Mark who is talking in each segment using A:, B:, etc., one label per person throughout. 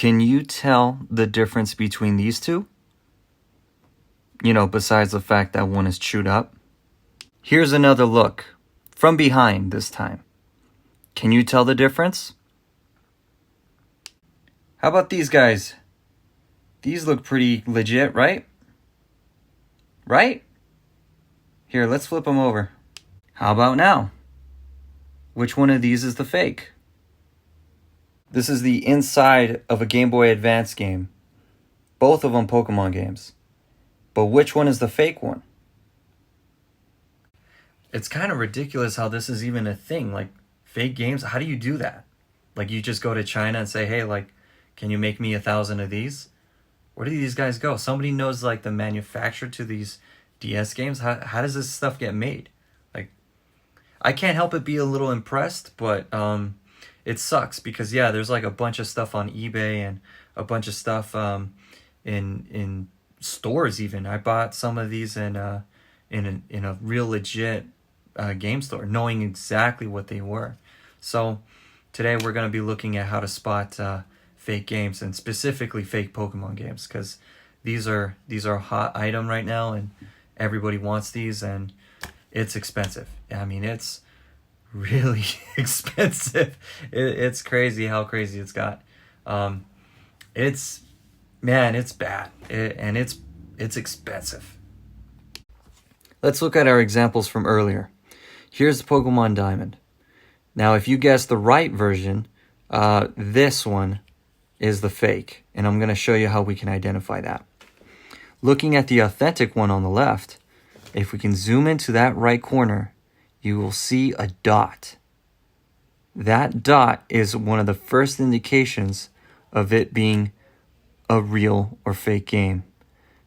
A: Can you tell the difference between these two? You know, besides the fact that one is chewed up. Here's another look, from behind this time. Can you tell the difference? How about these guys? These look pretty legit, right? Right? Here, let's flip them over. How about now? Which one of these is the fake? This is the inside of a Game Boy Advance game. Both of them Pokemon games. But which one is the fake one? It's kind of ridiculous how this is even a thing. Like, fake games, how do you do that? Like, you just go to China and say, hey, like, can you make me 1,000 of these? Where do these guys go? Somebody knows, like, the manufacturer to these DS games. How does this stuff get made? Like, I can't help but be a little impressed, but it sucks because, yeah, there's, like, a bunch of stuff on eBay and a bunch of stuff in stores even. I bought some of these in a real legit game store, knowing exactly what they were. So today we're going to be looking at how to spot fake games, and specifically fake Pokemon games, because these are a hot item right now and everybody wants these, and it's expensive. I mean, it's really expensive. It's crazy how crazy it's got. It's bad, and it's expensive. Let's look at our examples from earlier. Here's the Pokemon Diamond. Now, if you guess the right version, this one is the fake, and I'm going to show you how we can identify that. Looking at the authentic one on the left, if we can zoom into that right corner, you will see a dot. That dot is one of the first indications of it being a real or fake game.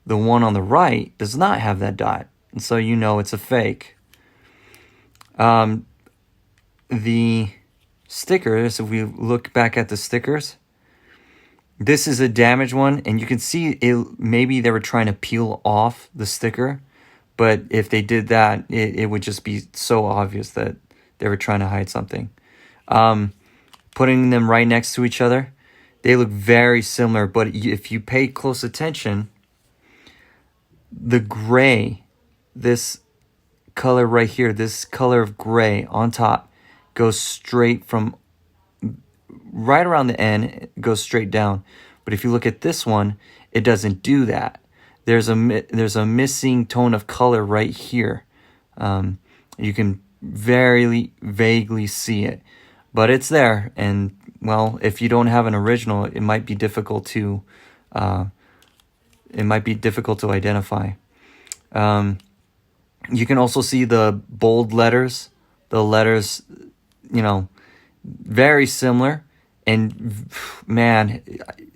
A: The one on the right does not have that dot, and so you know it's a fake. The stickers, if we look back at the stickers, this is a damaged one, and you can see it. Maybe they were trying to peel off the sticker, but if they did that, it would just be so obvious that they were trying to hide something. Putting them right next to each other, they look very similar, but if you pay close attention, the gray, this color right here, this color of gray on top goes straight from right around the end, it goes straight down. But if you look at this one, it doesn't do that. There's a missing tone of color right here. You can very vaguely see it, but it's there. And well, if you don't have an original, it might be difficult to identify. You can also see the bold letters. The letters, you know, very similar. And man,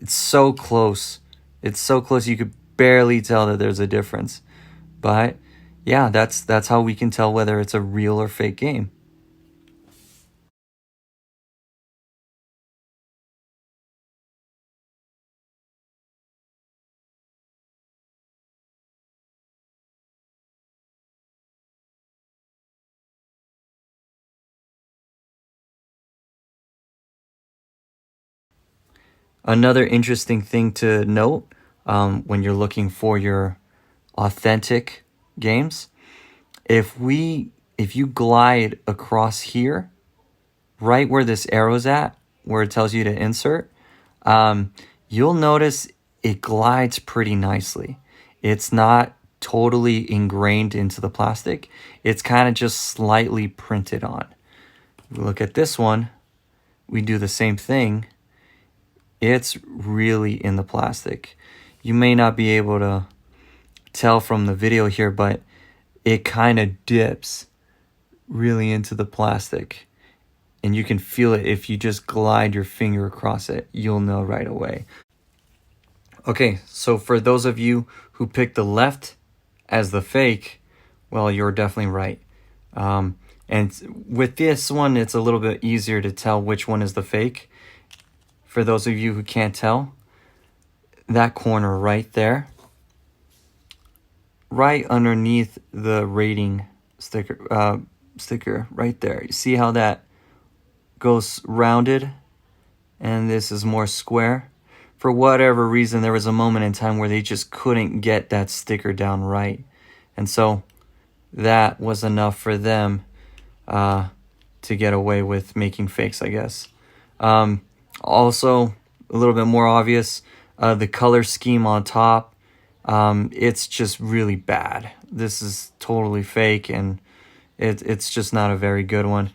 A: it's so close. It's so close you could barely tell that there's a difference. But yeah, that's how we can tell whether it's a real or fake game. Another interesting thing to note when you're looking for your authentic games, if you glide across here, right where this arrow's at, where it tells you to insert, you'll notice it glides pretty nicely. It's not totally ingrained into the plastic. It's kind of just slightly printed on. Look at this one. We do the same thing. It's really in the plastic. You may not be able to tell from the video here, but it kind of dips really into the plastic. And you can feel it if you just glide your finger across it. You'll know right away. Okay, so for those of you who picked the left as the fake, well, you're definitely right. And with this one, it's a little bit easier to tell which one is the fake. For those of you who can't tell, that corner right there, right underneath the rating sticker right there. You see how that goes rounded, and this is more square? for whatever reason, there was a moment in time where they just couldn't get that sticker down right. And so that was enough for them to get away with making fakes, I guess. Also, a little bit more obvious, the color scheme on top, it's just really bad. This is totally fake, and it's just not a very good one.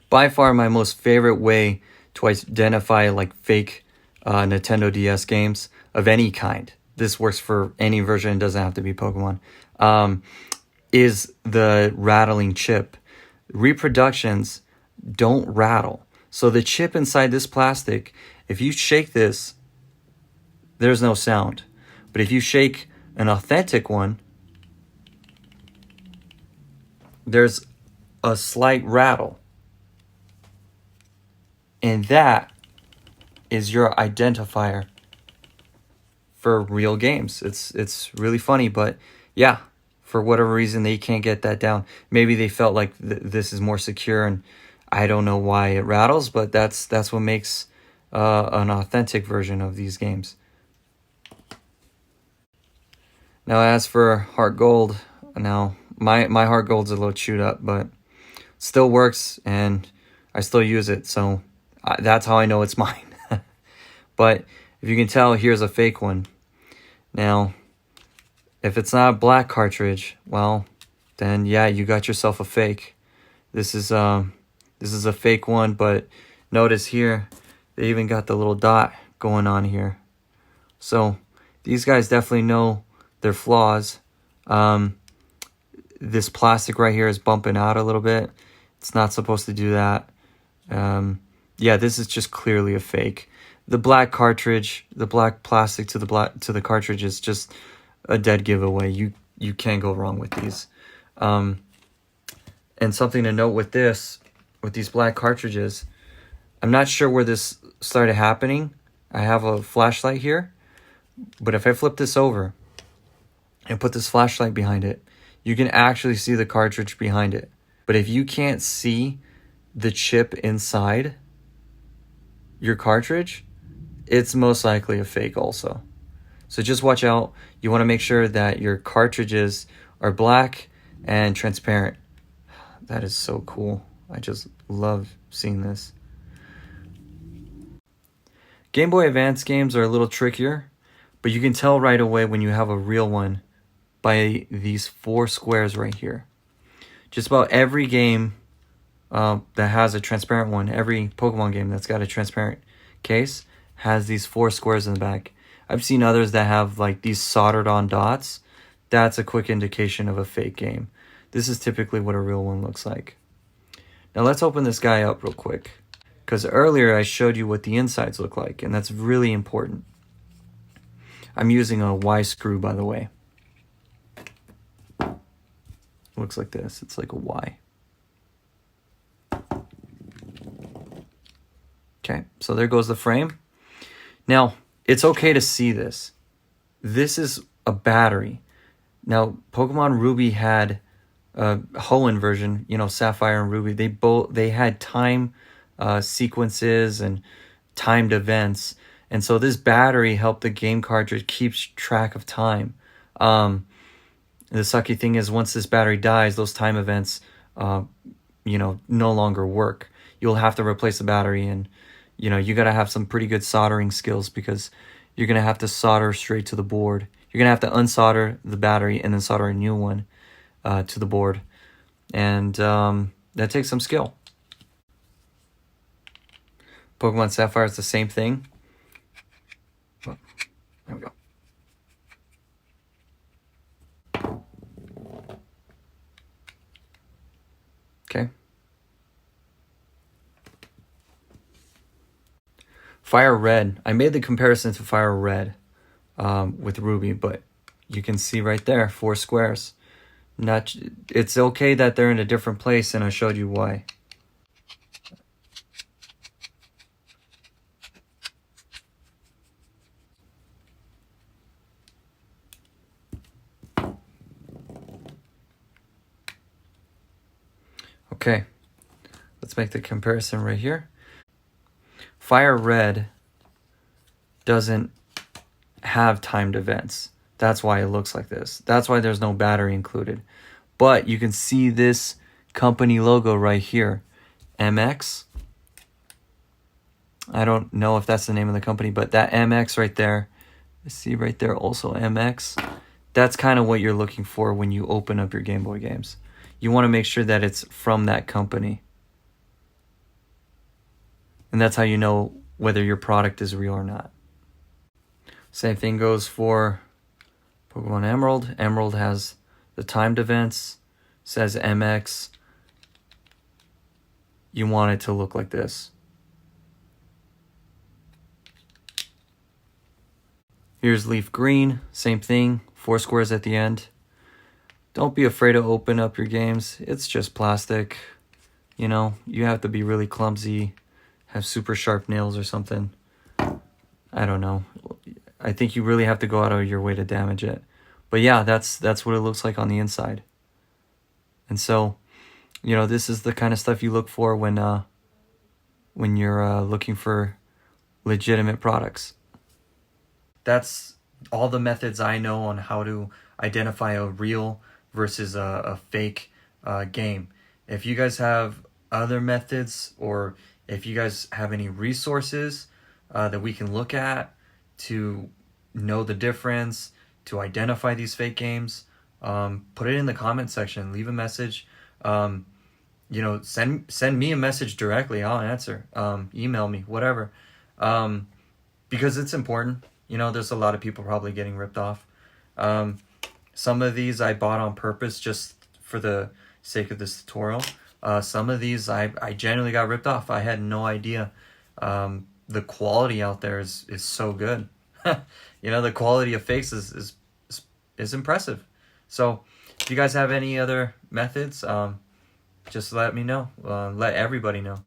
A: By far my most favorite way to identify like fake Nintendo DS games of any kind. This works for any version, it doesn't have to be Pokemon. Is the rattling chip. Reproductions don't rattle. So the chip inside this plastic, if you shake this, there's no sound. But if you shake an authentic one, there's a slight rattle. And that is your identifier for real games. It's really funny, but yeah, for whatever reason they can't get that down. Maybe they felt like this is more secure, and I don't know why it rattles, but that's what makes an authentic version of these games. Now, as for Heart Gold, now my Heart Gold's a little chewed up, but still works, and I still use it, so that's how I know it's mine. But if you can tell, here's a fake one. Now, if it's not a black cartridge, well, then yeah, you got yourself a fake. This is a fake one, but notice here, they even got the little dot going on here. So these guys definitely know their flaws. This plastic right here is bumping out a little bit. It's not supposed to do that. Yeah, this is just clearly a fake. The black cartridge, the black plastic to the cartridge is just a dead giveaway. You can't go wrong with these. And something to note with these black cartridges, I'm not sure where this started happening. I have a flashlight here, but if I flip this over and put this flashlight behind it, you can actually see the cartridge behind it. But if you can't see the chip inside your cartridge, it's most likely a fake also. So just watch out. You want to make sure that your cartridges are black and transparent. That is so cool. I just love seeing this. Game Boy Advance games are a little trickier, but you can tell right away when you have a real one by these 4 squares right here. Just about every game that has a transparent one, every Pokemon game that's got a transparent case has these 4 squares in the back. I've seen others that have like these soldered on dots. That's a quick indication of a fake game. This is typically what a real one looks like. Now let's open this guy up real quick, because earlier I showed you what the insides look like, and that's really important. I'm using a Y screw, by the way. Looks like this. It's like a Y. Okay, so there goes the frame. Now, it's okay to see this. This is a battery. Now, Pokemon Ruby had a Hoenn version, you know, Sapphire and Ruby. They had time sequences and timed events. And so this battery helped the game cartridge keep track of time. The sucky thing is, once this battery dies, those time events, you know, no longer work. You'll have to replace the battery, and you know, you got to have some pretty good soldering skills, because you're going to have to solder straight to the board. You're going to have to unsolder the battery and then solder a new one to the board. And that takes some skill. Pokemon Sapphire is the same thing. Oh, there we go. Okay. Fire Red. I made the comparison to Fire Red with Ruby, but you can see right there, 4 squares. It's okay that they're in a different place, and I showed you why. Okay, let's make the comparison right here. Fire Red doesn't have timed events. That's why it looks like this. That's why there's no battery included. But you can see this company logo right here, MX. I don't know if that's the name of the company, but that MX right there, see right there also MX. That's kind of what you're looking for when you open up your Game Boy games. You want to make sure that it's from that company. And that's how you know whether your product is real or not. Same thing goes for Pokemon Emerald. Emerald has the timed events, says MX. You want it to look like this. Here's Leaf Green, same thing, 4 squares at the end. Don't be afraid to open up your games. It's just plastic. You know, you have to be really clumsy, have super sharp nails or something. I don't know. I think you really have to go out of your way to damage it. But yeah, that's what it looks like on the inside. And so, you know, this is the kind of stuff you look for when you're looking for legitimate products. That's all the methods I know on how to identify a real versus a fake game. If you guys have other methods, or if you guys have any resources that we can look at to know the difference, to identify these fake games, put it in the comment section. Leave a message. You know, send me a message directly. I'll answer. Email me, whatever. Because it's important. You know, there's a lot of people probably getting ripped off. Some of these I bought on purpose just for the sake of this tutorial. Some of these I genuinely got ripped off. I had no idea. The quality out there is so good. You know, the quality of fakes is impressive. So if you guys have any other methods, just let me know. Let everybody know.